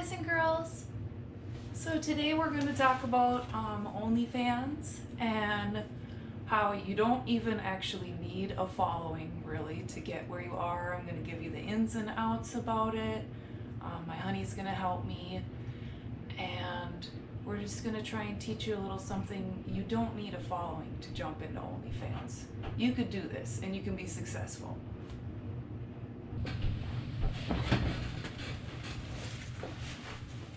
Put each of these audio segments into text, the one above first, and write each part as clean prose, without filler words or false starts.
boys and girls. So today we're going to talk about Onlyfans and how you don't even actually need a following really to get where you are. I'm going to give you the ins and outs about it. My honey's going to help me, and we're just going to try and teach you a little something. You don't need a following to jump into Onlyfans. You could do this and you can be successful.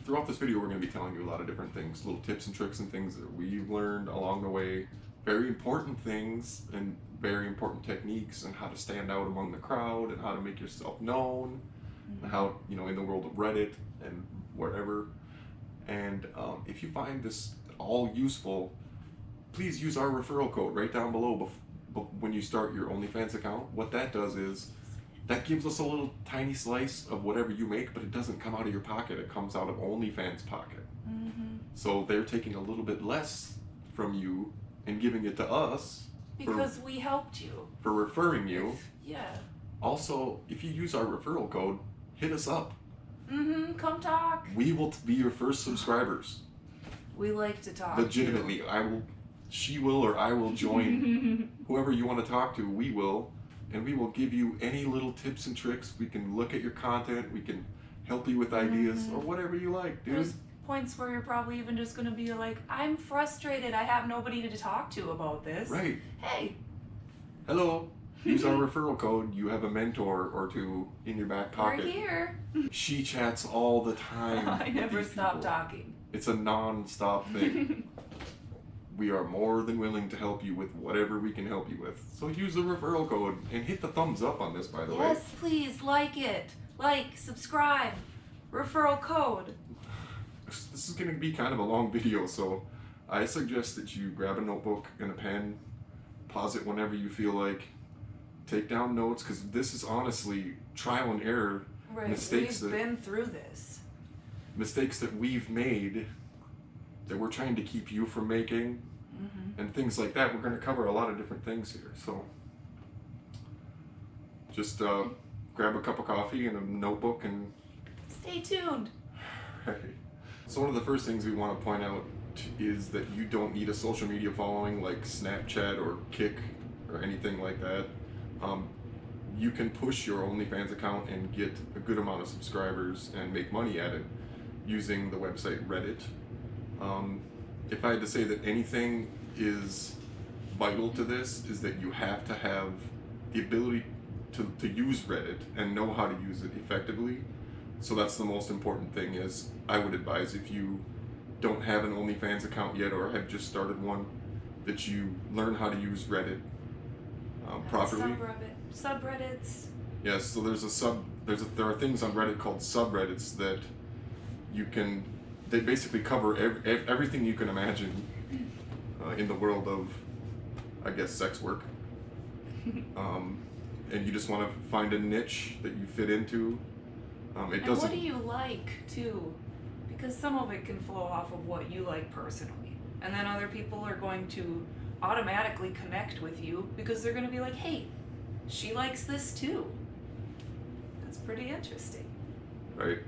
Throughout this video, we're going to be telling you a lot of different things, little tips and tricks and things that we've learned along the way. Very important things and very important techniques and how to stand out among the crowd and how to make yourself known, and how, in the world of Reddit and wherever. And if you find this all useful, please use our referral code right down below when you start your OnlyFans account. What that does is that gives us a little tiny slice of whatever you make, but it doesn't come out of your pocket. It comes out of OnlyFans' pocket. So they're taking a little bit less from you and giving it to us. Because we helped you. For referring you. Yeah. Also, if you use our referral code, hit us up. Come talk. We will be your first subscribers. We like to talk. Legitimately, she will, or I will join. Whoever you want to talk to, we will. And we will give you any little tips and tricks. We can look at your content. We can help you with ideas or whatever you like, dude. There's points where you're probably even just going to be like, I'm frustrated. I have nobody to talk to about this. Right. Hey. Hello. Use our referral code. You have a mentor or two in your back pocket. We're here. She chats all the time. I never stop talking. It's a non-stop thing. We are more than willing to help you with whatever we can help you with. So use the referral code and hit the thumbs up on this, by the way. Yes, please, like it. Like, subscribe. Referral code. This is going to be kind of a long video, so I suggest that you grab a notebook and a pen, pause it whenever you feel like, take down notes, because this is honestly trial and error. Right, Mistakes we've been through this. Mistakes that we've made that we're trying to keep you from making, and things like that. We're going to cover a lot of different things here, so just grab a cup of coffee and a notebook and stay tuned. Right. So one of the first things we want to point out is that you don't need a social media following like Snapchat or Kink or anything like that. You can push your OnlyFans account and get a good amount of subscribers and make money at it using the website Reddit. If I had to say that anything is vital to this, is that you have to have the ability to use Reddit and know how to use it effectively. So that's the most important thing. Is I would advise, if you don't have an OnlyFans account yet or have just started one, that you learn how to use Reddit properly. Subreddits. Yes, so there are things on Reddit called subreddits that they basically cover everything you can imagine in the world of, I guess, sex work. And you just want to find a niche that you fit into. And what do you like, too? Because some of it can flow off of what you like personally. And then other people are going to automatically connect with you because they're going to be like, hey, she likes this too. That's pretty interesting. Right.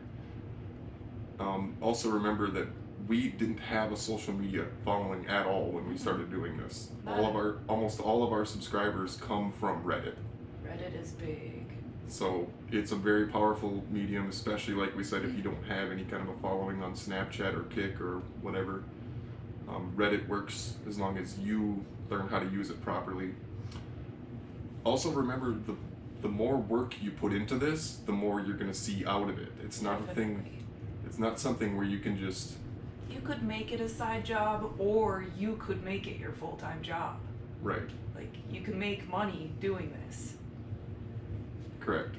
Also remember that we didn't have a social media following at all when we started doing this. Almost all of our subscribers come from Reddit. Reddit is big. So it's a very powerful medium, especially like we said, if you don't have any kind of a following on Snapchat or Kink or whatever. Reddit works as long as you learn how to use it properly. Also remember, the more work you put into this, the more you're going to see out of it. It's not a thing. It's not something where you can just... You could make it a side job, or you could make it your full-time job. Right. Like, you can make money doing this. Correct.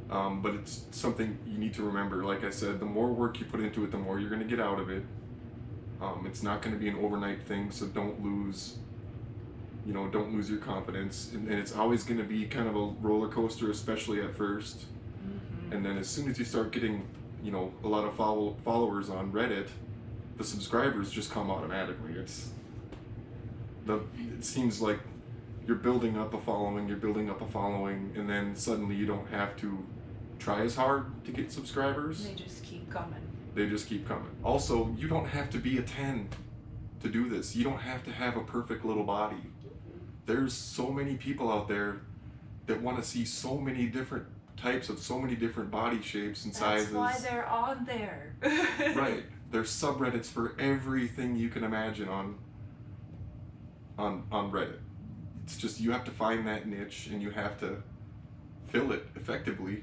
But it's something you need to remember. Like I said, the more work you put into it, the more you're going to get out of it. It's not going to be an overnight thing, so don't lose your confidence. And it's always going to be kind of a roller coaster, especially at first. And then as soon as you start getting, a lot of followers on Reddit, the subscribers just come automatically. It seems like you're building up a following, and then suddenly you don't have to try as hard to get subscribers. They just keep coming. They just keep coming. Also, you don't have to be a 10 to do this. You don't have to have a perfect little body. There's so many people out there that want to see so many different types of so many different body shapes and sizes. That's why they're on there. Right. There's subreddits for everything you can imagine on Reddit. It's just you have to find that niche and you have to fill it effectively.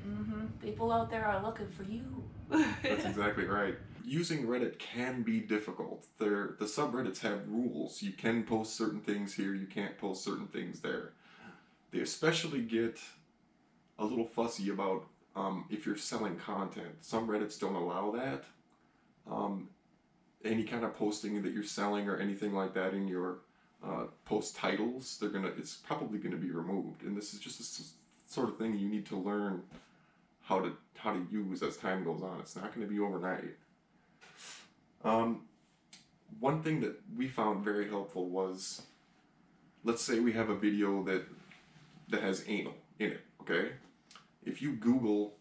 People out there are looking for you. That's exactly right. Using Reddit can be difficult. The subreddits have rules. You can post certain things here, you can't post certain things there. They especially get a little fussy about if you're selling content. Some Reddits don't allow that. Any kind of posting that you're selling or anything like that in your post titles, it's probably gonna be removed. And this is just a sort of thing you need to learn how to use as time goes on. It's not going to be overnight. One thing that we found very helpful was, let's say we have a video that has anal in it, okay? If you Google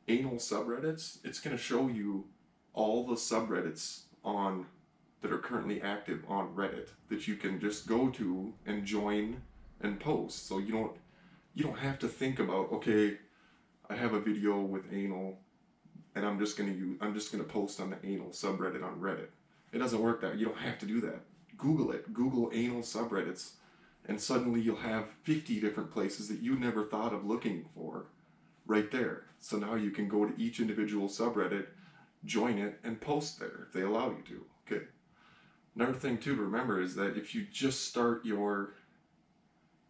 anal subreddits, it's going to show you all the subreddits that are currently active on Reddit that you can just go to and join and post. So you don't have to think about, okay, I have a video with anal and I'm just gonna post on the anal subreddit on Reddit. It doesn't work that way. You don't have to do that. Google it. Google anal subreddits, and suddenly you'll have 50 different places that you never thought of looking for right there. So now you can go to each individual subreddit, join it, and post there if they allow you to. Okay. Another thing too to remember is that if you just start your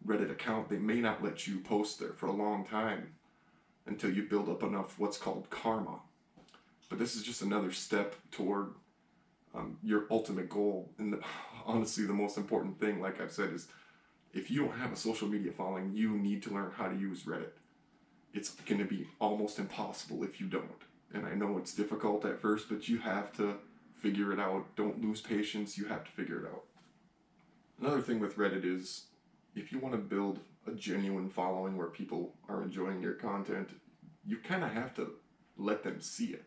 Reddit account, they may not let you post there for a long time until you build up enough what's called karma. But this is just another step toward your ultimate goal. And honestly, the most important thing, like I've said, is if you don't have a social media following, you need to learn how to use Reddit. It's going to be almost impossible if you don't. And I know it's difficult at first, but you have to figure it out. Don't lose patience. You have to figure it out. Another thing with Reddit is, if you want to build a genuine following where people are enjoying your content, you kind of have to let them see it.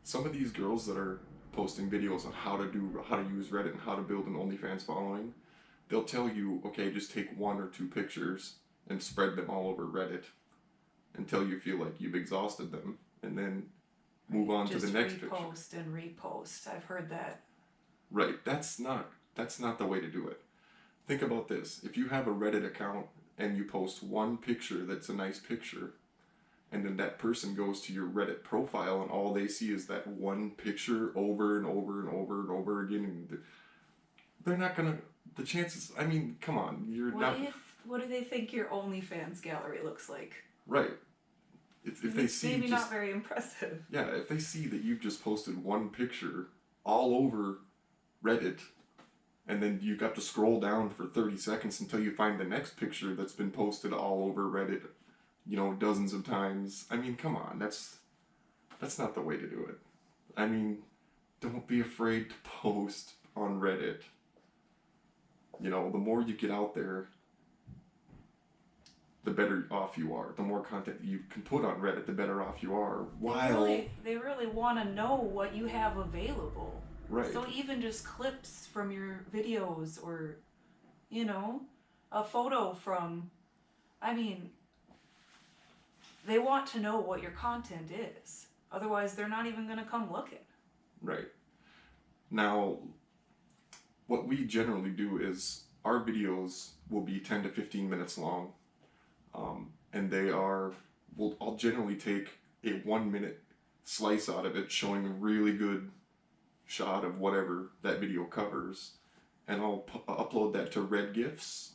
Some of these girls that are posting videos on how to use Reddit and how to build an Onlyfans following, they'll tell you, okay, just take 1 or 2 pictures and spread them all over Reddit until you feel like you've exhausted them, and then move on to the next picture. Just repost and repost. I've heard that. Right. That's not the way to do it. Think about this. If you have a Reddit account and you post 1 picture that's a nice picture, and then that person goes to your Reddit profile and all they see is that 1 picture over and over and over and over again, and they're not gonna, the chances, I mean, come on, what do they think your OnlyFans gallery looks like? Right. If they see maybe not very impressive. Yeah, if they see that you've just posted 1 picture all over Reddit, and then you got to scroll down for 30 seconds until you find the next picture that's been posted all over Reddit, dozens of times. I mean, come on, that's not the way to do it. I mean, don't be afraid to post on Reddit. The more you get out there, the better off you are. The more content you can put on Reddit, the better off you are. They really want to know what you have available. Right. So even just clips from your videos or, a photo from, they want to know what your content is. Otherwise, they're not even going to come looking. Right. Now, what we generally do is our videos will be 10 to 15 minutes long. And I'll generally take a 1-minute slice out of it showing a really good shot of whatever that video covers, and I'll upload that to Red GIFs,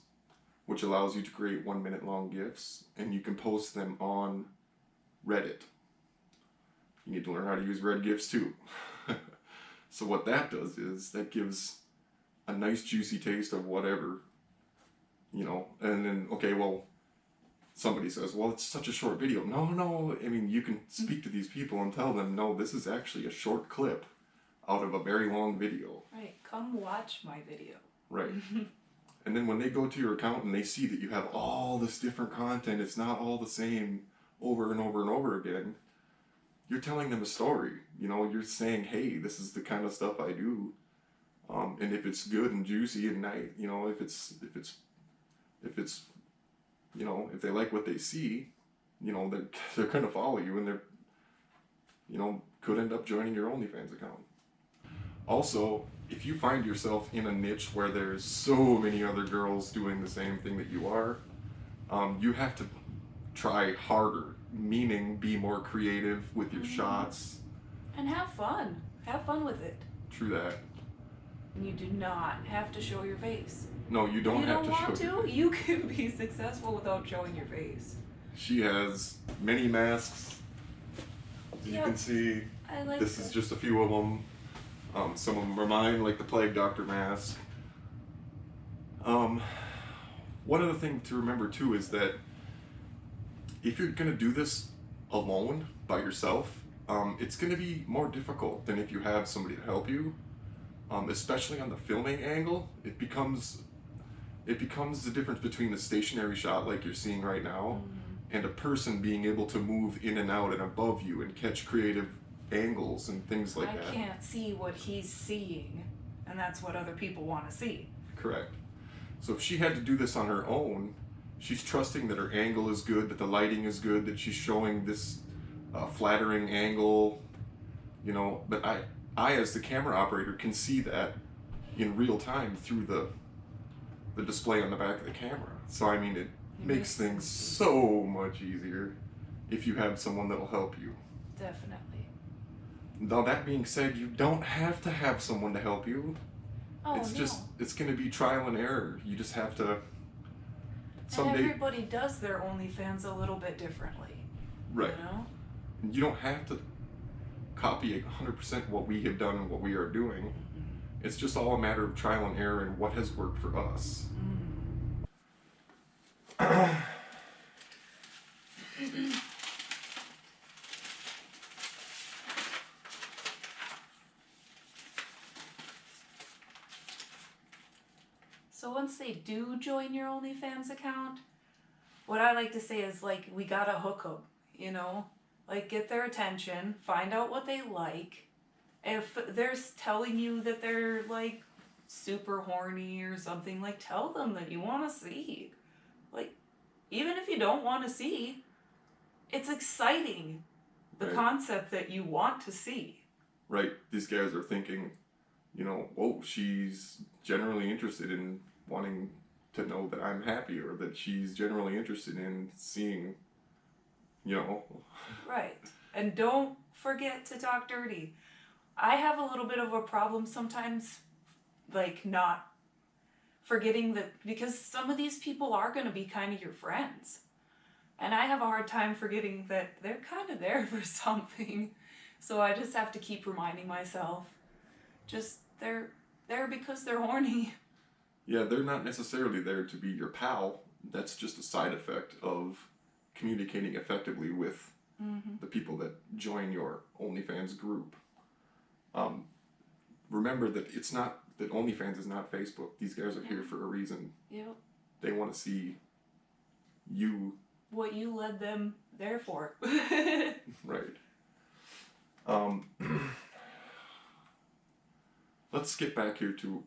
which allows you to create 1-minute long GIFs, and you can post them on Reddit. You need to learn how to use Red GIFs too. So what that does is that gives a nice juicy taste of whatever, and then, okay, well, somebody says, well, it's such a short video. No, you can speak to these people and tell them, no, this is actually a short clip out of a very long video. Right, come watch my video. Right. And then when they go to your account and they see that you have all this different content, it's not all the same over and over and over again, you're telling them a story. You know, you're saying, hey, this is the kind of stuff I do. And if it's good and juicy and nice, you know, if it's, you know, if they like what they see, you know, they're going to follow you, and they're, you know, could end up joining your OnlyFans account. Also, if you find yourself in a niche where there's so many other girls doing the same thing that you are, you have to try harder, meaning be more creative with your shots. And have fun. Have fun with it. True that. And you do not have to show your face. No, you don't have to show. If you don't want to, you can be successful without showing your face. She has many masks. As you can see, I like this is just a few of them. Some of them are mine, like the Plague Doctor mask. One other thing to remember too is that if you're gonna do this alone by yourself, it's gonna be more difficult than if you have somebody to help you. Especially on the filming angle, it becomes the difference between a stationary shot like you're seeing right now, and a person being able to move in and out and above you and catch creative angles and things like that. I can't see what he's seeing, and that's what other people want to see. Correct. So if she had to do this on her own, she's trusting that her angle is good, that the lighting is good, that she's showing this flattering angle, you know. But I as the camera operator can see that in real time through the display on the back of the camera. So I mean, it makes things so much easier if you have someone that'll help you. Definitely. Now that being said, you don't have to have someone to help you. Oh, it's no. just, it's going to be trial and error. You just have to someday. And everybody does their OnlyFans a little bit differently. Right. You know? You don't have to copy 100% what we have done and what we are doing. It's just all a matter of trial and error and what has worked for us. So once they do join your OnlyFans account, what I like to say is, like, we gotta hook them, you know? Like, get their attention, find out what they like. If they're telling you that they're, like, super horny or something, like, tell them that you want to see. Like, even if you don't want to see, it's exciting. The concept that you want to see. Right. These guys are thinking, you know, whoa, she's generally interested in wanting to know that I'm happy, or that she's generally interested in seeing, you know. Right. And don't forget to talk dirty. I have a little bit of a problem sometimes, like, not forgetting that, because some of these people are going to be kind of your friends. And I have a hard time forgetting that they're kind of there for something. So I just have to keep reminding myself, just they're there because they're horny. Yeah, they're not necessarily there to be your pal. That's just a side effect of communicating effectively with the people that join your OnlyFans group. Remember that it's not, that OnlyFans is not Facebook. These guys are here for a reason. Yep. They want to see you. What you led them there for. Right. Let's get back here to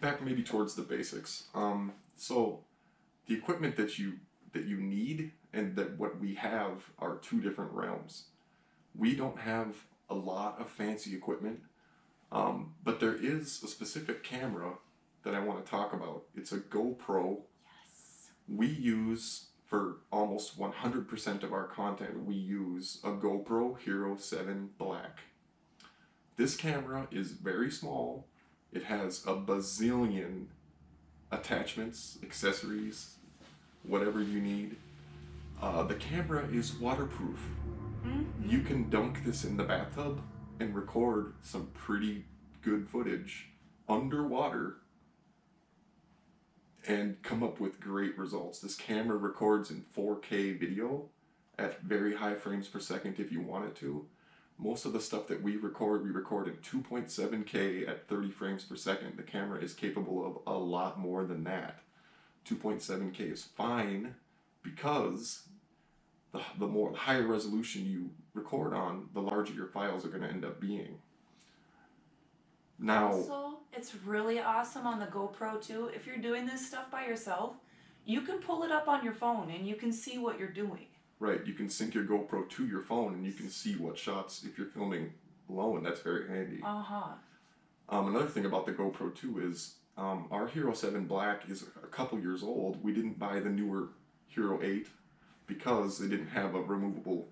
back maybe towards the basics. So the equipment that you need and that what we have are two different realms. We don't have a lot of fancy equipment, but there is a specific camera that I want to talk about. It's a GoPro. Yes. We use, for almost 100% of our content, we use a GoPro Hero 7 Black. This camera is very small. It has a bazillion attachments, accessories, whatever you need. The camera is waterproof. You can dunk this in the bathtub and record some pretty good footage underwater and come up with great results. This camera records in 4K video at very high frames per second if you want it to. Most of the stuff that we record in 2.7K at 30 frames per second. The camera is capable of a lot more than that. 2.7K is fine because the more higher resolution you record on, the larger your files are going to end up being. Now, Also, it's really awesome on the GoPro too. If you're doing this stuff by yourself, you can pull it up on your phone and you can see what you're doing. right, you can sync your GoPro to your phone and you can see what shots, if you're filming alone, that's very handy. Another thing about the GoPro 2 is our Hero 7 Black is a couple years old. We didn't buy the newer Hero 8 because they didn't have a removable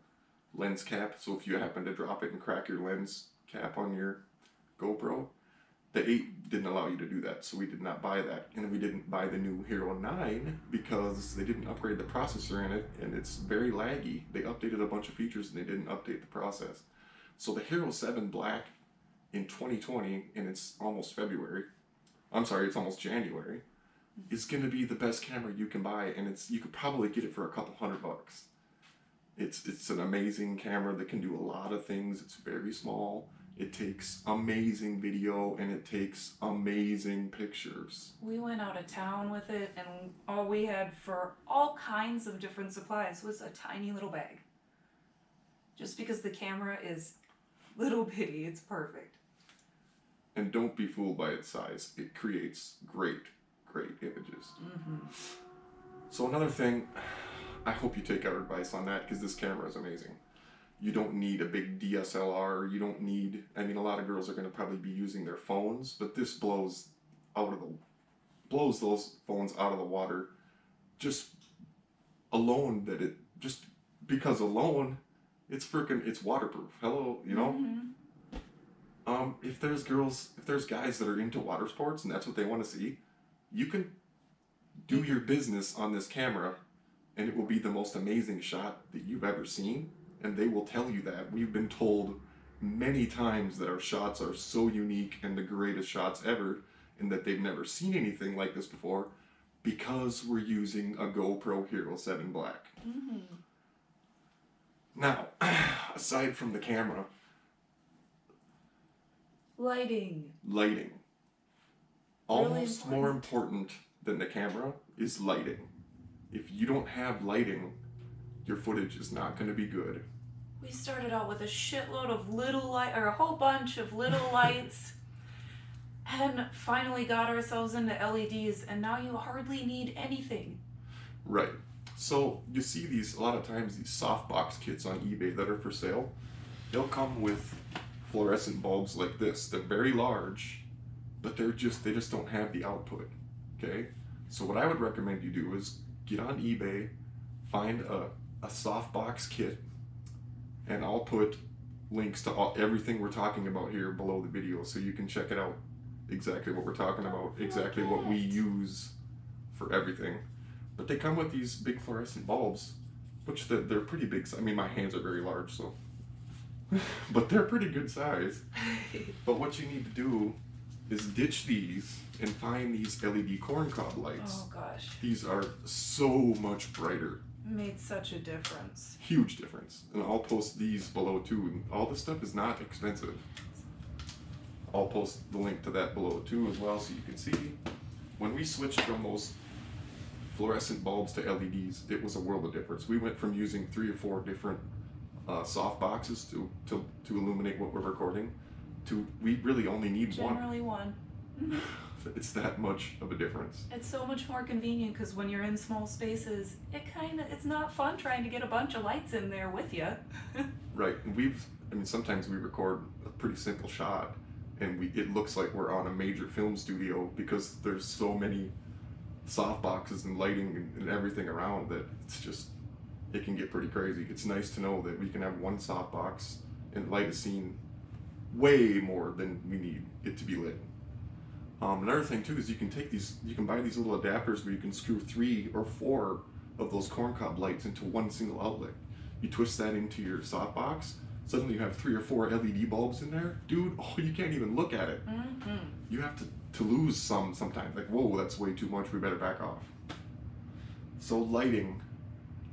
lens cap. So if you happen to drop it and crack your lens cap on your GoPro, the 8 didn't allow you to do that. So we did not buy that. And we didn't buy the new Hero 9 because they didn't upgrade the processor in it and it's very laggy. They updated a bunch of features and they didn't update the process. So the Hero 7 Black in 2020, and it's almost February, it's almost January, is going to be the best camera you can buy, and you could probably get it for a couple $100. It's an amazing camera that can do a lot of things. It's very small. It takes amazing video, and it takes amazing pictures. We went out of town with it, and all we had for all kinds of different supplies was a tiny little bag. Just because the camera is little bitty, it's perfect. And don't be fooled by its size. It creates great images. So another thing, I hope you take our advice on that because this camera is amazing. You don't need a big DSLR. You don't need, a lot of girls are going to probably be using their phones, but this blows those phones out of the water just because alone, it's waterproof. Hello, you know? If there's guys that are into water sports and that's what they want to see, you can do your business on this camera and it will be the most amazing shot that you've ever seen. And they will tell you that. We've been told many times that our shots are so unique and the greatest shots ever and that they've never seen anything like this before because we're using a GoPro Hero 7 Black. Now, aside from the camera, lighting. Almost really more important than the camera is lighting. If you don't have lighting, your footage is not going to be good. We started out with a shitload of a whole bunch of little lights, and finally got ourselves into LEDs, and now you hardly need anything. Right. So you see a lot of times these softbox kits on eBay that are for sale, they'll come with fluorescent bulbs like this. They're very large, but they just don't have the output. Okay? So what I would recommend you do is get on eBay, find a softbox kit, and I'll put links to everything we're talking about here below the video so you can check it out, exactly what we're talking about, exactly what we use for everything. But they come with these big fluorescent bulbs, which they're pretty big. My hands are very large, so but they're pretty good size. But what you need to do is ditch these and find these LED corncob lights. Oh gosh. These are so much brighter. Made such a difference. Huge difference. And I'll post these below too. And all this stuff is not expensive. I'll post the link to that below too as well so you can see. When we switched from those fluorescent bulbs to LEDs, it was a world of difference. We went from using 3 or 4 different soft boxes to illuminate what we're recording to we really only need Generally one. It's that much of a difference. It's so much more convenient because when you're in small spaces, it's not fun trying to get a bunch of lights in there with you. Right. And sometimes we record a pretty simple shot and it looks like we're on a major film studio because there's so many soft boxes and lighting and everything around that it can get pretty crazy. It's nice to know that we can have one soft box and light a scene way more than we need it to be lit. Another thing too is you can buy these little adapters where you can screw 3 or 4 of those corncob lights into one single outlet. You twist that into your softbox, suddenly you have 3 or 4 LED bulbs in there. Dude, you can't even look at it. You have to lose sometimes. Like, whoa, that's way too much, we better back off. So lighting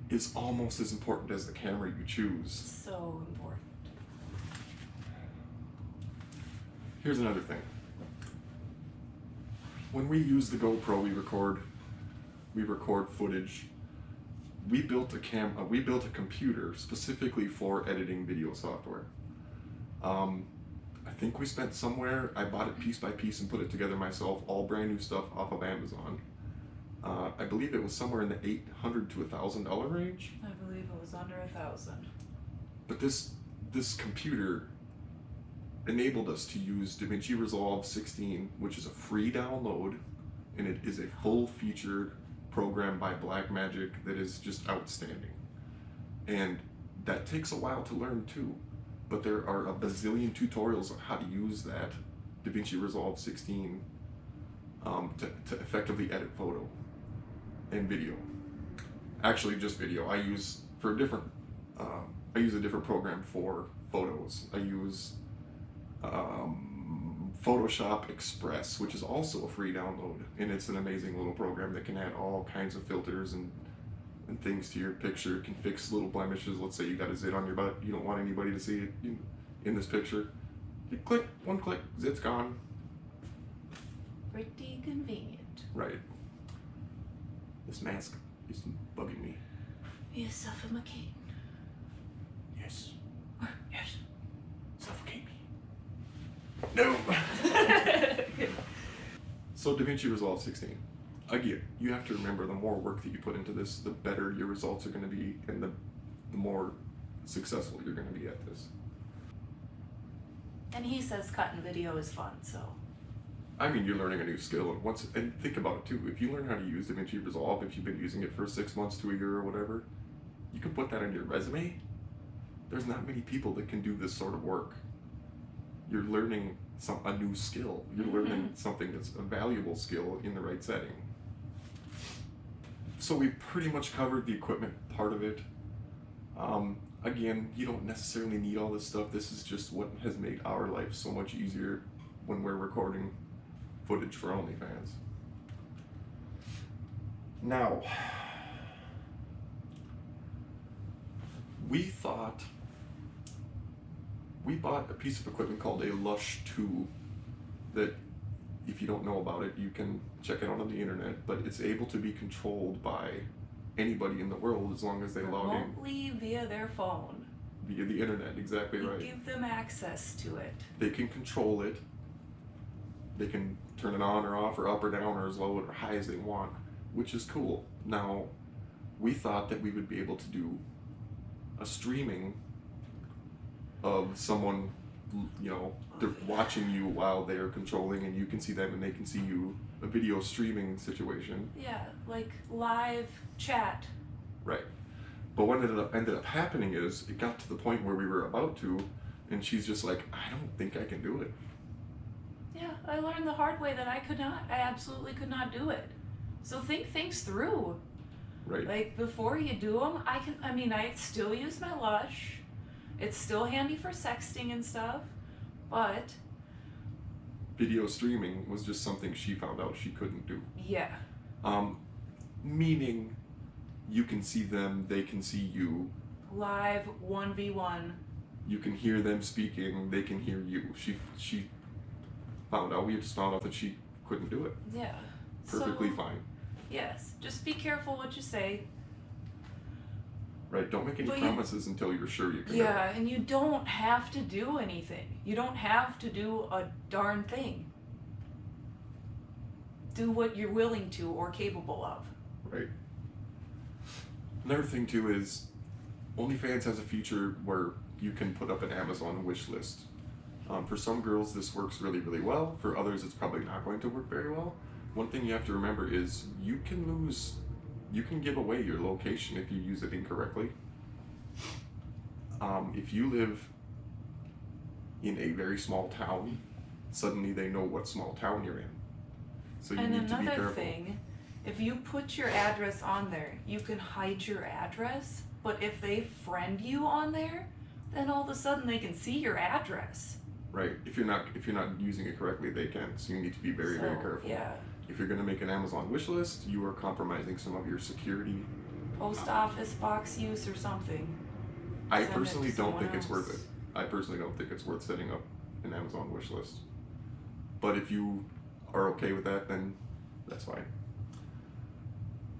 is almost as important as the camera you choose. So important. Here's another thing. When we use the GoPro, we record we record footage. We built a computer specifically for editing video software. I think we spent somewhere, I bought it piece by piece and put it together myself, all brand new stuff off of Amazon. I believe it was somewhere in the $800 to $1,000 range. I believe it was under 1,000. But this computer enabled us to use DaVinci Resolve 16, which is a free download, and it is a full-featured program by Blackmagic that is just outstanding. And that takes a while to learn too, but there are a bazillion tutorials on how to use that DaVinci Resolve 16 to effectively edit photo and video. Actually, just video. I use a different program for photos. I use Photoshop Express, which is also a free download, and it's an amazing little program that can add all kinds of filters and things to your picture. It can fix little blemishes. Let's say you got a zit on your butt, you don't want anybody to see it in this picture. You click, one click, zit's gone. Pretty convenient. Right. This mask is bugging me. You suffocate. Yes. Yes. Suffocate me. No! So DaVinci Resolve 16. Again, you have to remember the more work that you put into this, the better your results are going to be, and the more successful you're going to be at this. And he says cutting video is fun, so. I mean, you're learning a new skill, and think about it too. If you learn how to use DaVinci Resolve, if you've been using it for 6 months to a year or whatever, you can put that on your resume. There's not many people that can do this sort of work. You're learning a new skill. You're learning something that's a valuable skill in the right setting. So we've pretty much covered the equipment part of it. Again, you don't necessarily need all this stuff. This is just what has made our life so much easier when we're recording footage for OnlyFans. Now, we bought a piece of equipment called a Lush 2 that, if you don't know about it, you can check it out on the internet, but it's able to be controlled by anybody in the world as long as they log in. Remotely via their phone. Via the internet, exactly right. Give them access to it. They can control it. They can turn it on or off or up or down or as low or high as they want, which is cool. Now, we thought that we would be able to do a streaming of someone, they're watching you while they're controlling, and you can see them and they can see you. A video streaming situation. Yeah, like live chat. Right. But what ended up happening is it got to the point where we were about to, and she's just like, I don't think I can do it. Yeah, I learned the hard way that I could not. I absolutely could not do it. So think things through. Right. Like before you do them, I still use my Lush. It's still handy for sexting and stuff, but video streaming was just something she found out she couldn't do. yeah. Meaning you can see them, they can see you. Live 1v1. You can hear them speaking, they can hear you. She found out, we just found out that she couldn't do it. Yeah. Perfectly So, fine. yes, just be careful what you say. Right, don't make any promises until you're sure you can. Yeah, and you don't have to do anything. You don't have to do a darn thing. Do what you're willing to or capable of. Right. Another thing too is OnlyFans has a feature where you can put up an Amazon wish list. For some girls this works really, really well. For others it's probably not going to work very well. One thing you have to remember is you can give away your location if you use it incorrectly. If you live in a very small town, suddenly they know what small town you're in. So you need to be careful. And another thing, if you put your address on there, you can hide your address, but if they friend you on there, then all of a sudden they can see your address. Right. If you're not using it correctly, they can. So you need to be very, very careful. Yeah. If you're going to make an Amazon wish list, you are compromising some of your security. Post office box use or something. I personally don't think it's worth it. I personally don't think it's worth setting up an Amazon wish list. But if you are okay with that, then that's fine.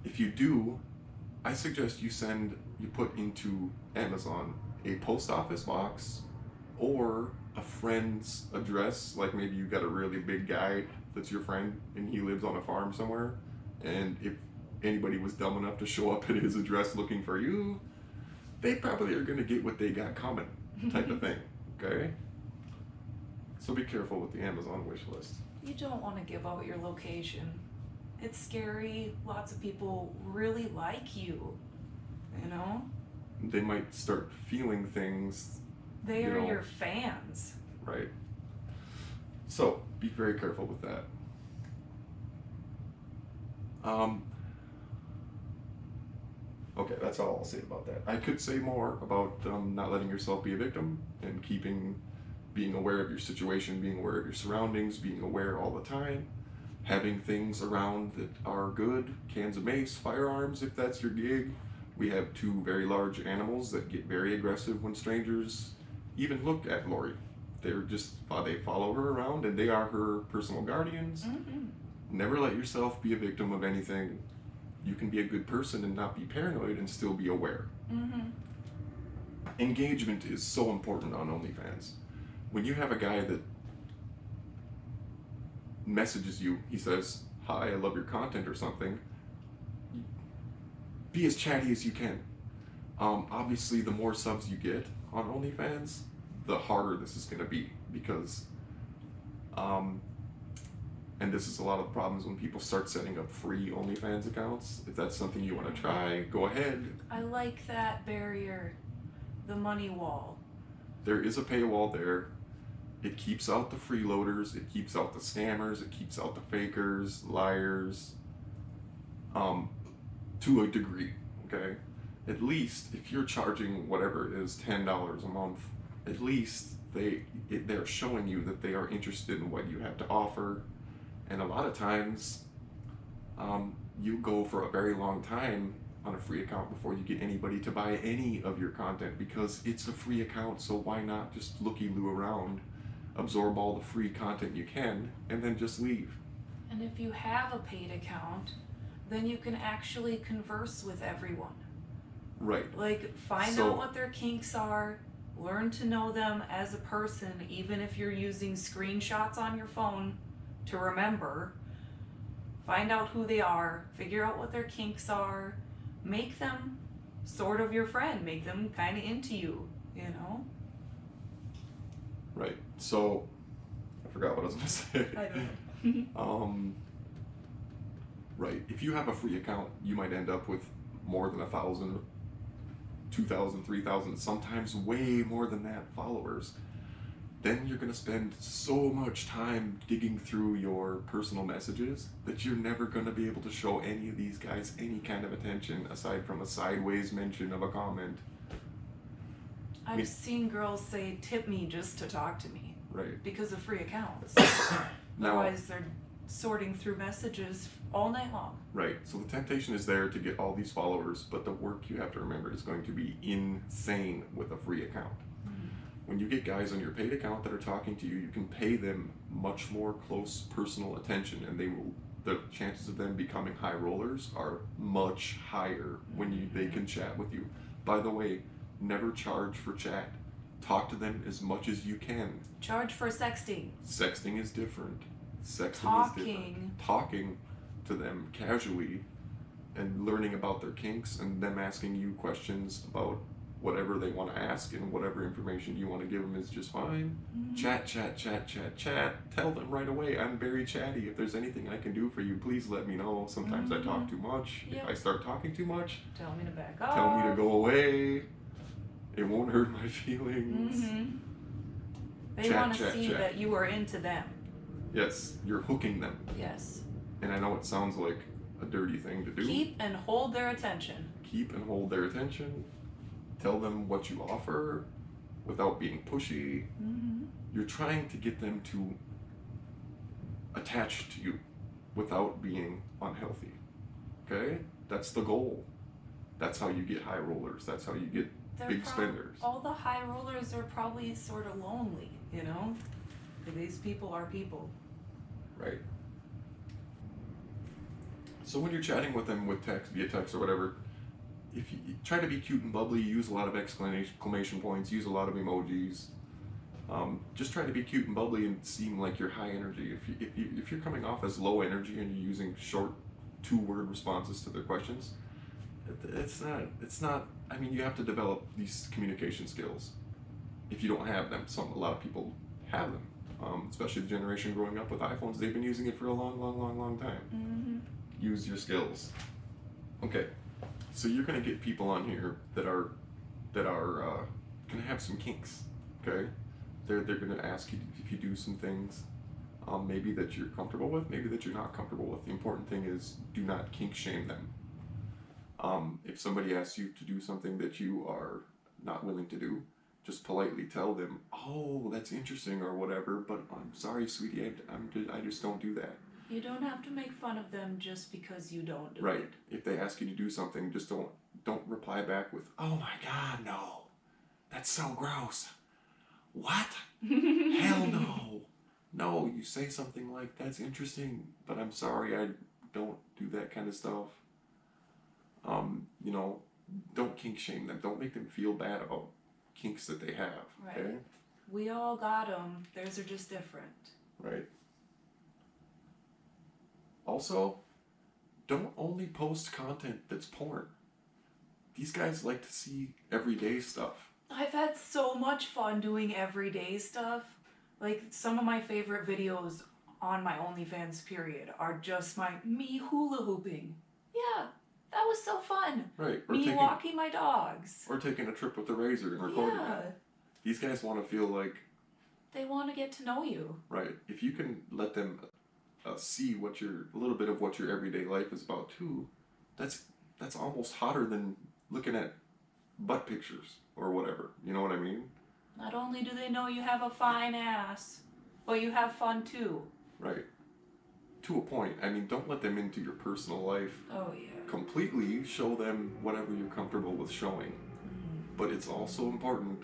if you do, I suggest you put into Amazon a post office box or a friend's address. Like maybe you got a really big guy that's your friend and he lives on a farm somewhere, and if anybody was dumb enough to show up at his address looking for you, they probably are going to get what they got coming, type of thing. Okay? So be careful with the Amazon wish list. You don't want to give out your location. It's scary. Lots of people really like you, you know? They might start feeling things. They are your fans. Right. So be very careful with that. Okay, that's all I'll say about that. I could say more about not letting yourself be a victim and being aware of your situation, being aware of your surroundings, being aware all the time, having things around that are good, cans of mace, firearms if that's your gig. We have 2 very large animals that get very aggressive when strangers even look at Lori. They follow her around and they are her personal guardians. Mm-hmm. Never let yourself be a victim of anything. You can be a good person and not be paranoid and still be aware. Mm-hmm. Engagement is so important on OnlyFans. When you have a guy that messages you, he says, "Hi, I love your content," or something, be as chatty as you can. Obviously, the more subs you get on OnlyFans, the harder this is going to be, because and this is a lot of the problems when people start setting up free OnlyFans accounts. If that's something you want to try, go ahead. I like that barrier, the money wall. There is a paywall there. It keeps out the freeloaders, it keeps out the scammers, it keeps out the fakers, liars, to a degree, okay? At least if you're charging whatever it is, $10 a month, at least they're showing you that they are interested in what you have to offer. And a lot of times, you go for a very long time on a free account before you get anybody to buy any of your content, because it's a free account, so why not just looky-loo around, absorb all the free content you can, and then just leave. And if you have a paid account, then you can actually converse with everyone. Right. Like, find out what their kinks are, learn to know them as a person, even if you're using screenshots on your phone to remember. Find out who they are, figure out what their kinks are, make them sort of your friend, make them kind of into you, you know? Right. So, I forgot what I was going to say. I don't know. Right. If you have a free account, you might end up with more than 1,000, 2,000, 3,000, sometimes way more than that followers. Then you're going to spend so much time digging through your personal messages that you're never going to be able to show any of these guys any kind of attention aside from a sideways mention of a comment. I've seen girls say, "Tip me just to talk to me." Right. Because of free accounts. Now, Otherwise, they're sorting through messages all night long. right. So the temptation is there to get all these followers, but the work you have to remember is going to be insane with a free account. When you get guys on your paid account that are talking to you, you can pay them much more close personal attention, and the chances of them becoming high rollers are much higher when they can chat with you. By the way, never charge for chat. Talk to them as much as you can. Charge for sexting. Sexting is different. Talking to them casually and learning about their kinks and them asking you questions about whatever they want to ask and whatever information you want to give them is just fine. Chat. Tell them right away, I'm very chatty. If there's anything I can do for you, please let me know. Sometimes I talk too much. Yep. If I start talking too much, Tell me to back off. tell me to go away. It won't hurt my feelings. They want to see that you are into them. Yes, you're hooking them. Yes. And I know it sounds like a dirty thing to do. Keep and hold their attention. Keep and hold their attention. Tell them what you offer without being pushy. You're trying to get them to attach to you without being unhealthy. Okay? That's the goal. That's how you get high rollers. That's how you get big spenders. All the high rollers are probably sort of lonely, you know? These people are people. Right. So when you're chatting with them with text, via text or whatever, if you try to be cute and bubbly, use a lot of exclamation points, use a lot of emojis. Just try to be cute and bubbly and seem like you're high energy. If you're coming off as low energy and you're using short 2-word responses to their questions, it's not. I mean, you have to develop these communication skills. If you don't have them, a lot of people have them. Especially the generation growing up with iPhones, they've been using it for a long time. Mm-hmm. Use your skills. Okay, so you're gonna get people on here that are gonna have some kinks. Okay, they're gonna ask you if you do some things, maybe that you're comfortable with, maybe that you're not comfortable with. The important thing is do not kink shame them. If somebody asks you to do something that you are not willing to do, just politely tell them, "Oh, that's interesting," or whatever. But I'm sorry, sweetie, I just don't do that. You don't have to make fun of them just because you don't do Right. it. If they ask you to do something, just don't reply back with, "Oh my God, no, that's so gross." What? Hell no. No, you say something like, "That's interesting, but I'm sorry, I don't do that kind of stuff." Don't kink shame them. Don't make them feel bad about kinks that they have. Right. Okay? We all got them. Theirs are just different. Right. Also, don't only post content that's porn. These guys like to see everyday stuff. I've had so much fun doing everyday stuff. Like, some of my favorite videos on my OnlyFans period are just me hula hooping. Yeah, that was so fun. Right. Me walking my dogs. Or taking a trip with the razor and recording it. These guys want to feel like... They want to get to know you. Right. If you can let them see a little bit of what your everyday life is about too, that's almost hotter than looking at butt pictures or whatever. You know what I mean? Not only do they know you have a fine ass, but you have fun too. Right. To a point. I mean, don't let them into your personal life. Oh yeah. Completely. Show them whatever you're comfortable with showing. Mm-hmm. But it's also important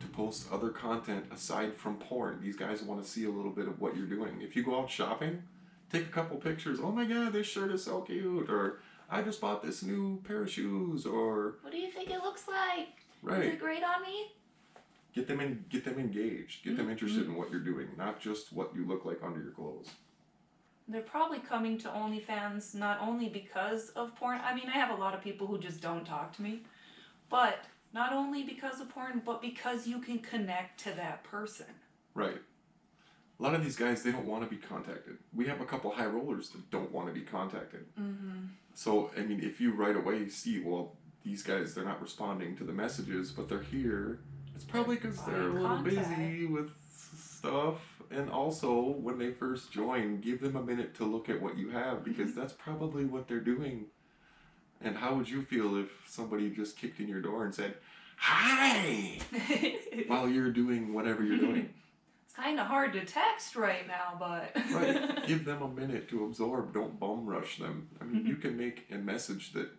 to post other content aside from porn. These guys want to see a little bit of what you're doing. If you go out shopping, take a couple pictures. "Oh my God, this shirt is so cute," or "I just bought this new pair of shoes," or "What do you think it looks like? Right. Is it great on me?" Get them engaged. Get them interested in what you're doing, not just what you look like under your clothes. They're probably coming to OnlyFans not only because of porn. I mean, I have a lot of people who just don't talk to me, but not only because of porn, but because you can connect to that person. Right. A lot of these guys, they don't want to be contacted. We have a couple high rollers that don't want to be contacted. Mm-hmm. So, I mean, if you right away see, well, these guys, they're not responding to the messages, but they're here, it's probably because they're a little busy with stuff. And also, when they first join, give them a minute to look at what you have, because that's probably what they're doing. And how would you feel if somebody just kicked in your door and said, "Hi!" while you're doing whatever you're doing? It's kind of hard to text right now, but... Right. Give them a minute to absorb. Don't bum rush them. I mean, you can make a message that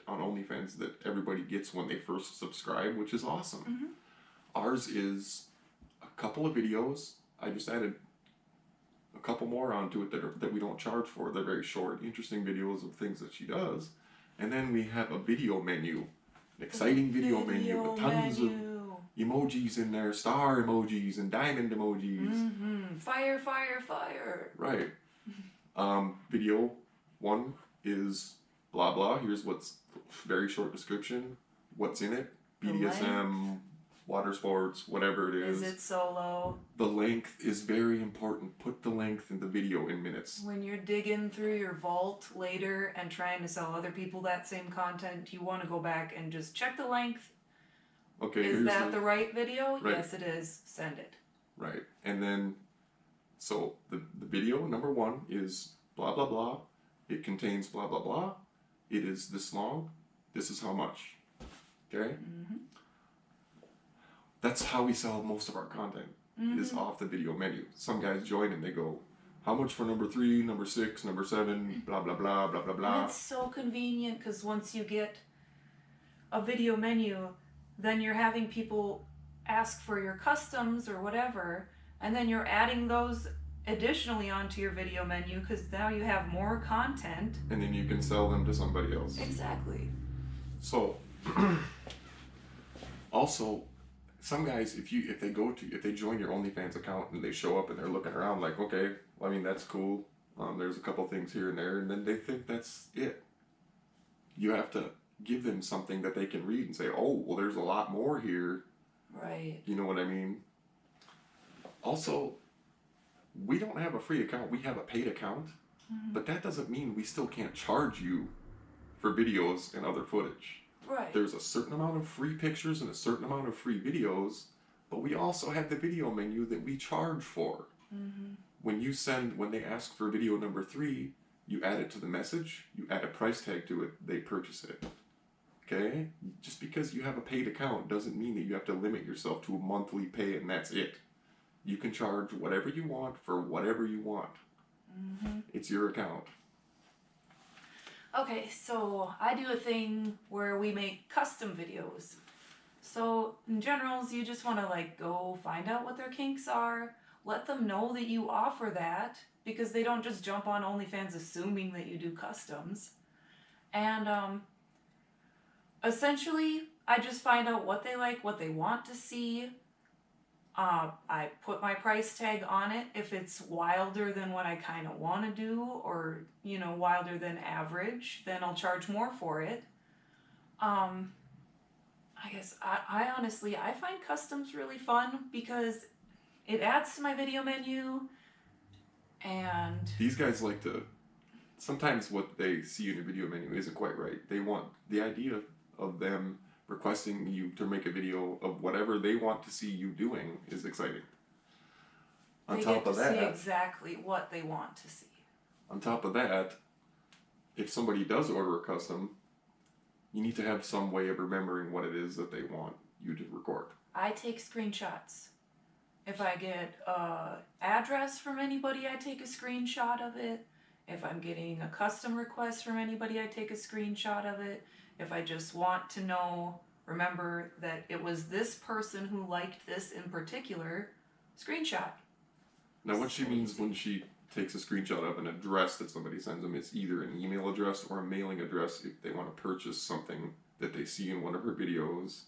on OnlyFans that everybody gets when they first subscribe, which is awesome. Mm-hmm. Ours is a couple of videos. I just added a couple more onto it that we don't charge for. They're very short, interesting videos of things that she does. And then we have a video menu, an exciting video menu with tons of emojis in there, star emojis and diamond emojis. Mm-hmm. Fire, fire, fire. Right. Video 1 is blah blah. Here's what's very short description. What's in it? BDSM, water sports, whatever it is. Is it solo? The length is very important. Put the length in the video in minutes. When you're digging through your vault later and trying to sell other people that same content, you want to go back and just check the length. Okay, is that the right video? Right. Yes, it is. Send it. Right. And then, so the video number 1 is blah blah blah. It contains blah blah blah. It is this long. This is how much. Okay? Mm-hmm. That's how we sell most of our content. Mm-hmm. Is off the video menu. Some guys join and they go, "How much for number 3, number 6, number 7, blah blah blah, blah blah blah." And it's so convenient because once you get a video menu, then you're having people ask for your customs or whatever, and then you're adding those additionally onto your video menu because now you have more content. And then you can sell them to somebody else. Exactly. So, also, some guys, if they join your OnlyFans account and they show up and they're looking around like, okay, well, I mean, that's cool. There's a couple things here and there, and then they think that's it. You have to give them something that they can read and say, oh, well, there's a lot more here. Right. You know what I mean? Also, we don't have a free account. We have a paid account. Mm-hmm. But that doesn't mean we still can't charge you for videos and other footage. Right. There's a certain amount of free pictures and a certain amount of free videos, but we also have the video menu that we charge for. Mm-hmm. When they ask for video number 3, you add it to the message, you add a price tag to it, they purchase it. Okay? Just because you have a paid account doesn't mean that you have to limit yourself to a monthly pay and that's it. You can charge whatever you want for whatever you want. Mm-hmm. It's your account. Okay, so I do a thing where we make custom videos. So in generals, you just want to like go find out what their kinks are, let them know that you offer that because they don't just jump on OnlyFans assuming that you do customs. And essentially, I just find out what they like, what they want to see. I put my price tag on it if it's wilder than what I kind of want to do or, you know, wilder than average, then I'll charge more for it. I guess I honestly, I find customs really fun because it adds to my video menu and... These guys like to... Sometimes what they see in your video menu isn't quite right. They want the idea of them requesting you to make a video of whatever they want to see you doing is exciting. They get to see exactly what they want to see. On top of that, if somebody does order a custom, you need to have some way of remembering what it is that they want you to record. I take screenshots. If I get an address from anybody, I take a screenshot of it. If I'm getting a custom request from anybody, I take a screenshot of it. If I just want to know, remember that it was this person who liked this in particular, screenshot. Now what she means when she takes a screenshot of an address that somebody sends them, it's either an email address or a mailing address if they want to purchase something that they see in one of her videos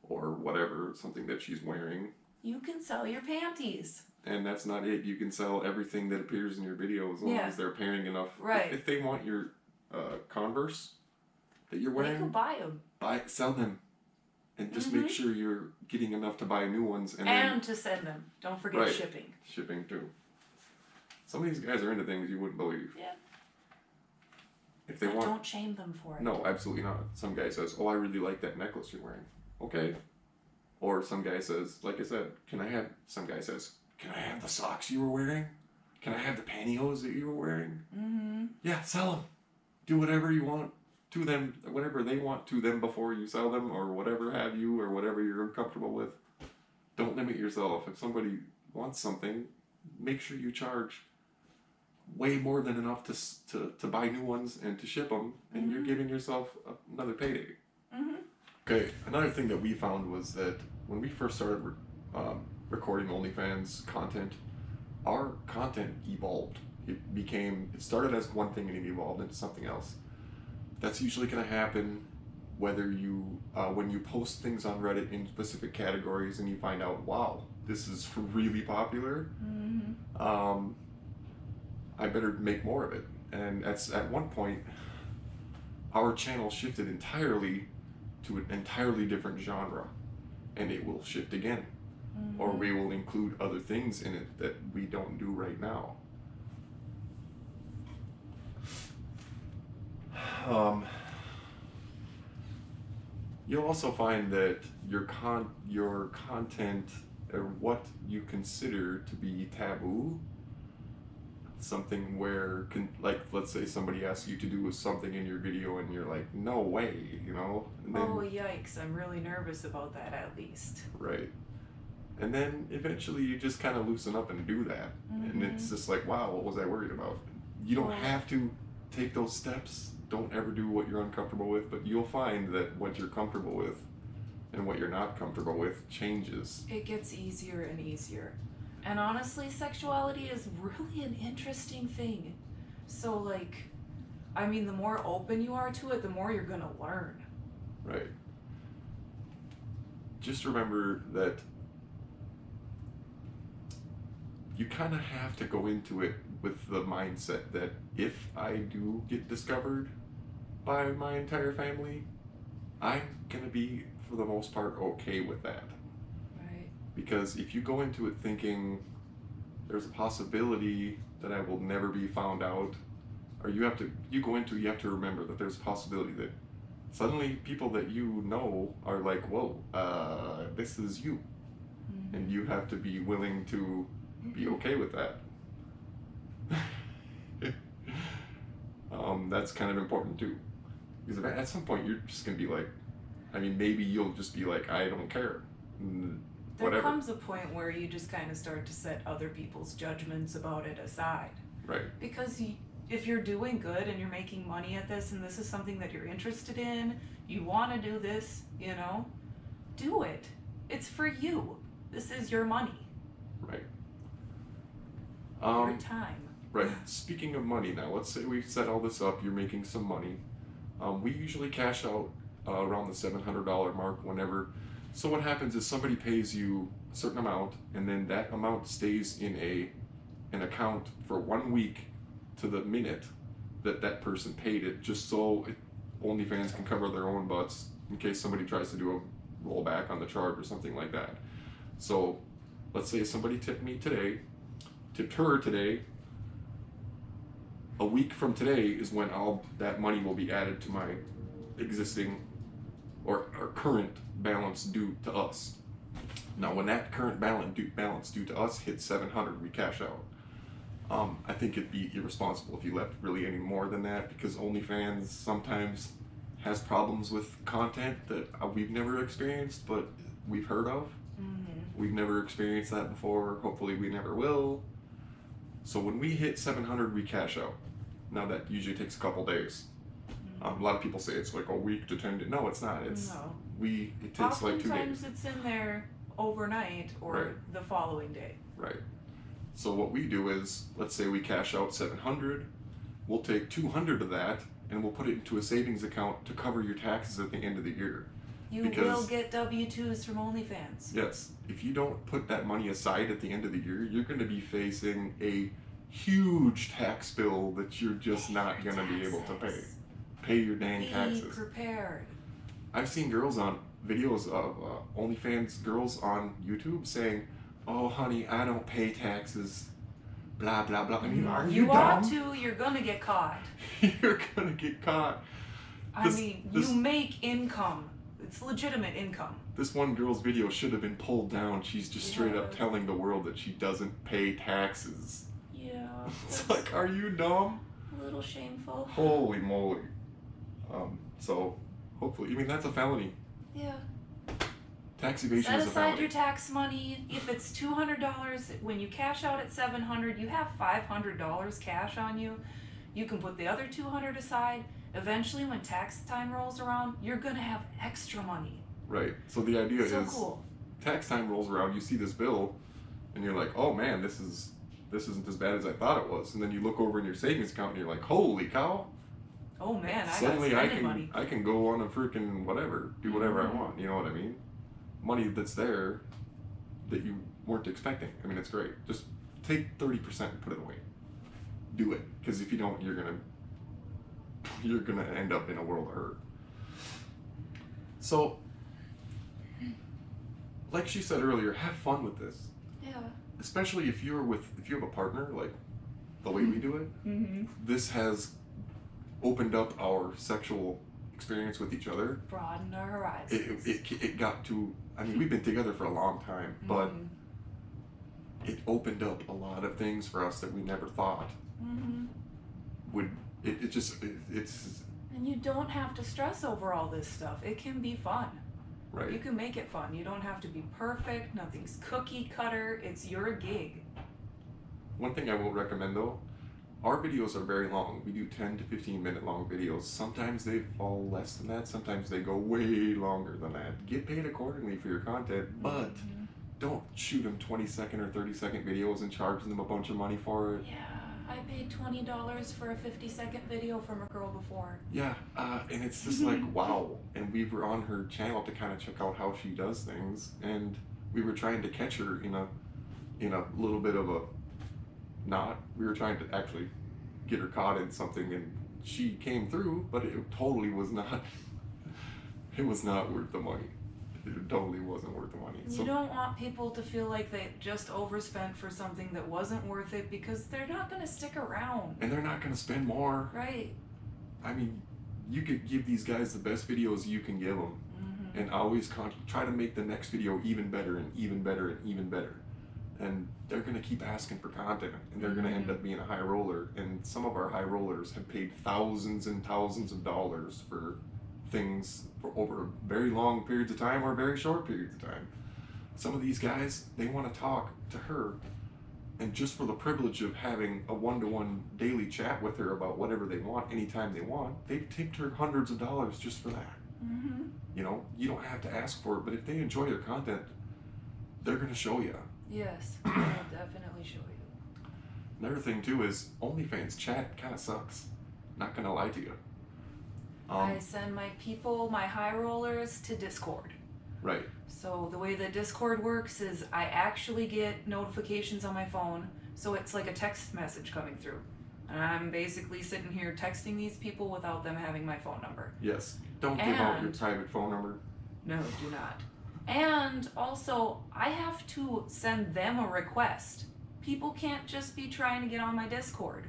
or whatever, something that she's wearing. You can sell your panties. And that's not it. You can sell everything that appears in your video as long as they're paying enough. Right. If they want your Converse that you're wearing, they can buy them. Sell them. And just make sure you're getting enough to buy new ones. And then, to send them. Don't forget shipping. Shipping too. Some of these guys are into things you wouldn't believe. Yeah. If they but want, don't shame them for it. No, absolutely not. Some guy says, oh, I really like that necklace you're wearing. Okay. Or some guy says, like I said, some guy says, can I have the socks you were wearing? Can I have the pantyhose that you were wearing? Mm-hmm. Yeah, sell them. Do whatever you want to them, whatever they want to them before you sell them or whatever have you or whatever you're comfortable with. Don't limit yourself. If somebody wants something, make sure you charge way more than enough to buy new ones and to ship them, and you're giving yourself another payday. Mm-hmm. Okay, another thing that we found was that when we first started recording OnlyFans content, our content evolved. It started as one thing and it evolved into something else. That's usually going to happen whether you, when you post things on Reddit in specific categories and you find out, wow, this is really popular. Mm-hmm. I better make more of it. And at one point, our channel shifted entirely to an entirely different genre, and it will shift again. Mm-hmm. Or we will include other things in it that we don't do right now. You'll also find that your content or what you consider to be taboo, something where, like, let's say somebody asks you to do something in your video and you're like, no way, you know? And then, oh, yikes, I'm really nervous about that at least. Right. And then eventually you just kind of loosen up and do that. Mm-hmm. And it's just like, wow, what was I worried about? You don't have to take those steps. Don't ever do what you're uncomfortable with, but you'll find that what you're comfortable with and what you're not comfortable with changes. It gets easier and easier. And honestly, sexuality is really an interesting thing. So, like, I mean, the more open you are to it, the more you're gonna learn. Right. Just remember that you kind of have to go into it with the mindset that if I do get discovered by my entire family, I'm gonna be, for the most part, okay with that. Right. Because if you go into it thinking there's a possibility that I will never be found out, or you have to remember that there's a possibility that suddenly people that you know are like, whoa, this is you. Mm-hmm. And you have to be willing to be okay with that. That's kind of important too. Because at some point you're just going to be like, I mean, maybe you'll just be like, I don't care. There Whatever. comes a point where you just kind of start to set other people's judgments about it aside. Right. Because if you're doing good and you're making money at this and this is something that you're interested in, you want to do this, you know, do it. It's for you. This is your money. Right. Your time. Right. Speaking of money now, let's say we set all this up, you're making some money. We usually cash out around the $700 mark whenever. So what happens is somebody pays you a certain amount, and then that amount stays in an account for 1 week to the minute that person paid it, just so OnlyFans can cover their own butts in case somebody tries to do a rollback on the charge or something like that. So let's say somebody tipped her today. A week from today is when all that money will be added to my existing or current balance due to us. Now, when that current balance due to us hits 700, we cash out. I think it'd be irresponsible if you left really any more than that, because OnlyFans sometimes has problems with content that we've never experienced, but we've heard of. Mm-hmm. We've never experienced that before. Hopefully we never will. So when we hit 700, we cash out. Now that usually takes a couple days. A lot of people say it's like a week to 10 days. No, it's not. It takes like 2 days. Oftentimes it's in there overnight or the following day. Right. So what we do is, let's say we cash out 700, we'll take 200 of that and we'll put it into a savings account to cover your taxes at the end of the year. You will get W-2s from OnlyFans. Yes. If you don't put that money aside at the end of the year, you're going to be facing a huge tax bill that you're just not going to be able to pay. Pay your dang taxes. Be prepared. I've seen girls on videos of OnlyFans girls on YouTube saying, "Oh, honey, I don't pay taxes." Blah blah blah. I mean, are you dumb? ought to. You're gonna get caught. You're gonna get caught. You make income. It's legitimate income. This one girl's video should have been pulled down. She's just straight up telling the world that she doesn't pay taxes. Yeah. It's like, are you dumb? A little shameful. Holy moly. So hopefully, I mean, that's a felony. Yeah. Tax evasion Set is a felony. aside your tax money. If it's $200, when you cash out at $700, you have $500 cash on you. You can put the other $200 aside. Eventually, when tax time rolls around, you're gonna have extra money. Right. So the idea is, cool. Tax time rolls around, you see this bill, and you're like, "Oh man, this isn't as bad as I thought it was." And then you look over in your savings account, and you're like, "Holy cow!" Oh man, Suddenly I got spending money. I can go on a freaking whatever, do whatever I want. You know what I mean? Money that's there that you weren't expecting. I mean, it's great. Just take 30% and put it away. Do it, because if you don't, you're gonna end up in a world of hurt. So, like she said earlier, have fun with this. Yeah. Especially if you have a partner, like the way we do it. Mm-hmm. This has opened up our sexual experience with each other. Broaden our horizons. It got to, I mean, we've been together for a long time, but it opened up a lot of things for us that we never thought would, it's... And you don't have to stress over all this stuff. It can be fun. Right. You can make it fun. You don't have to be perfect. Nothing's cookie cutter. It's your gig. One thing I will recommend though, our videos are very long. We do 10 to 15 minute long videos. Sometimes they fall less than that. Sometimes they go way longer than that. Get paid accordingly for your content, but don't shoot them 20-second or 30-second videos and charge them a bunch of money for it. Yeah, I paid $20 for a 50-second video from a girl before. Yeah, and it's just like, wow. And we were on her channel to kind of check out how she does things, and we were trying to catch her in a little bit of a knot. We were trying to actually get her caught in something, and she came through, but it totally was not. It was not worth the money. It totally wasn't worth the money. You don't want people to feel like they just overspent for something that wasn't worth it, because they're not going to stick around. And they're not going to spend more. Right. I mean, you could give these guys the best videos you can give them, and always try to make the next video even better and even better and even better. And they're going to keep asking for content, and they're going to end up being a high roller. And some of our high rollers have paid thousands and thousands of dollars for things for over very long periods of time or very short periods of time. Some of these guys, they want to talk to her, and just for the privilege of having a one-to-one daily chat with her about whatever they want anytime they want, they've tipped her hundreds of dollars just for that. You know, you don't have to ask for it, but if they enjoy your content, they're going to show you. Yes, they'll definitely show you. Another thing too is OnlyFans chat kind of sucks. Not gonna lie to you. I send my people, my high rollers, to Discord. Right. So the way that Discord works is I actually get notifications on my phone, so it's like a text message coming through. And I'm basically sitting here texting these people without them having my phone number. Yes. Don't give out your private phone number. No, do not. And also, I have to send them a request. People can't just be trying to get on my Discord.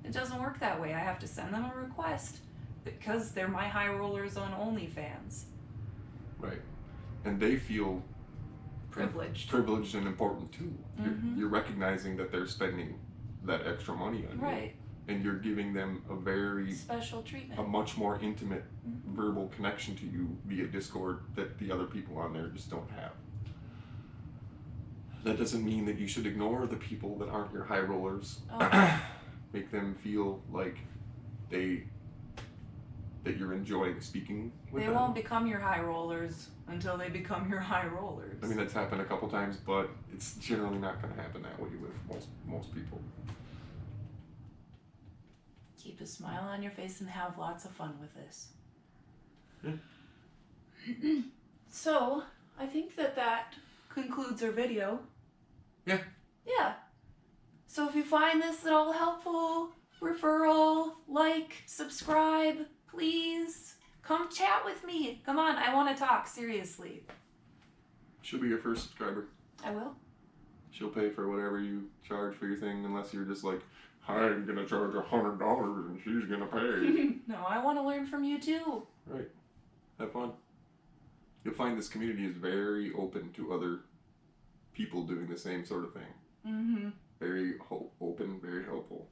It doesn't work that way. I have to send them a request because they're my high rollers on OnlyFans. Right. And they feel privileged and important too. You're recognizing that they're spending that extra money on you. Right. And you're giving them a very special treatment, a much more intimate verbal connection to you via Discord that the other people on there just don't have. That doesn't mean that you should ignore the people that aren't your high rollers. Make them feel like that you're enjoying speaking with them. They won't become your high rollers until they become your high rollers. I mean, that's happened a couple times, but it's generally not going to happen that way with most people. Keep a smile on your face and have lots of fun with this. Yeah. So, I think that concludes our video. Yeah. Yeah. So if you find this at all helpful, referral, like, subscribe, please come chat with me. Come on, I want to talk, seriously. She'll be your first subscriber. I will. She'll pay for whatever you charge for your thing, unless you're just like, I'm gonna charge $100 and she's gonna pay. No, I want to learn from you too. Right. Have fun. You'll find this community is very open to other people doing the same sort of thing. Very open, very helpful.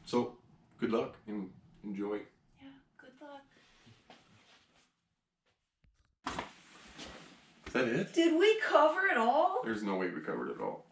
So, good luck and enjoy. Yeah, good luck. Is that it? Did we cover it all? There's no way we covered it all.